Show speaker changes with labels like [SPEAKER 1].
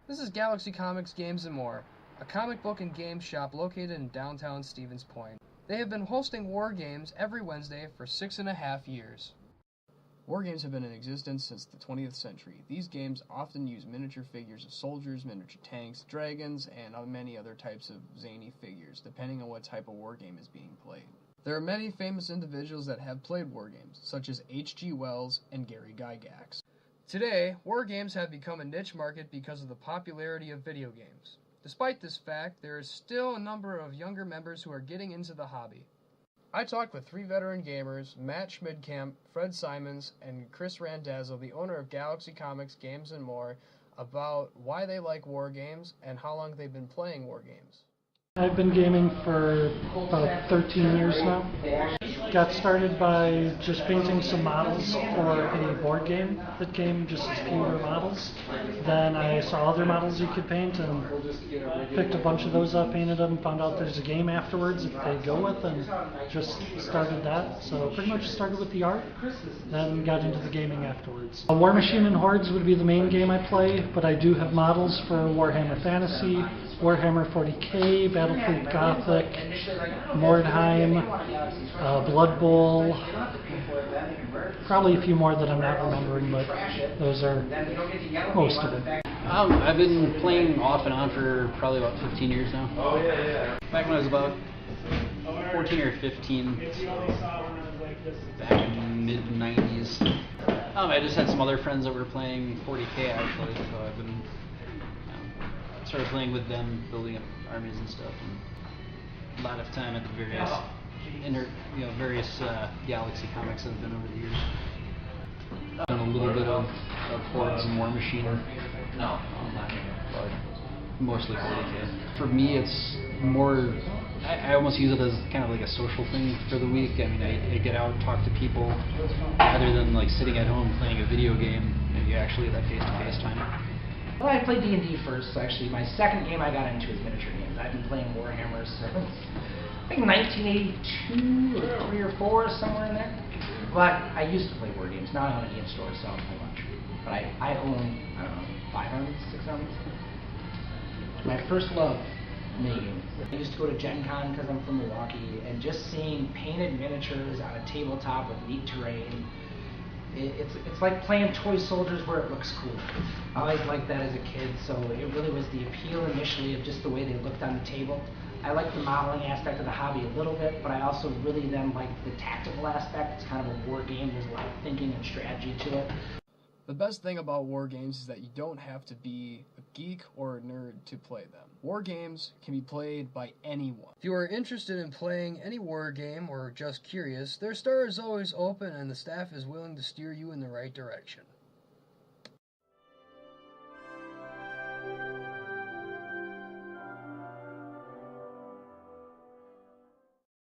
[SPEAKER 1] This is Galaxy Comics Games and More, a comic book and game shop located in downtown Stevens Point. They have been hosting war games every Wednesday for 6.5 years. War games have been in existence since the 20th century. These games often use miniature figures of soldiers, miniature tanks, dragons, and many other types of zany figures, depending on what type of war game is being played. There are many famous individuals that have played war games, such as H.G. Wells and Gary Gygax. Today, war games have become a niche market because of the popularity of video games. Despite this fact, there is still a number of younger members who are getting into the hobby. I talked with 3 veteran gamers, Matt Schmidkamp, Fred Simons, and Chris Randazzo, the owner of Galaxy Comics Games and More, about why they like war games and how long they've been playing war games.
[SPEAKER 2] I've been gaming for about 13 years now. Got started by just painting some models for a board game that came just as pewter models. Then I saw other models you could paint and picked a bunch of those up, painted them, found out there's a game afterwards that they go with, and just started that. So pretty much started with the art, then got into the gaming afterwards. War Machine and Hordes would be the main game I play, but I do have models for Warhammer Fantasy, Warhammer 40k, Battlefleet Gothic, Mordheim, Blood Bowl, probably a few more that I'm not remembering, but those are most of it.
[SPEAKER 3] I've been playing off and on for probably about 15 years now. Back when I was about 14 or 15, back in the mid-90s. I just had some other friends that were playing 40k actually, so I've been started playing with them, building up armies and stuff, and a lot of time at the various Galaxy comics that have been over the years. I've done a little bit of Hordes and War Machine, but mostly 40k. For me, it's more, I almost use it as kind of like a social thing for the week. I mean, I get out and talk to people, rather than like sitting at home playing a video game, and you actually get that face-to-face time.
[SPEAKER 4] Well, I played D&D first, so actually my second game I got into is miniature games. I've been playing Warhammer since, I think 1982 or 3 or 4, somewhere in there. But I used to play war games. Now I own a game store, so I don't play much. But I own, I don't know, 5 armies, 6 armies. My first love, minigames. I used to go to Gen Con because I'm from Milwaukee, and just seeing painted miniatures on a tabletop with neat terrain, it's like playing toy soldiers where it looks cool. I always liked that as a kid, so it really was the appeal initially of just the way they looked on the table. I like the modeling aspect of the hobby a little bit, but I also really then like the tactical aspect. It's kind of a war game. There's a lot of thinking and strategy to it.
[SPEAKER 1] The best thing about war games is that you don't have to be a geek or a nerd to play them. War games can be played by anyone. If you are interested in playing any war game or just curious, their store is always open and the staff is willing to steer you in the right direction.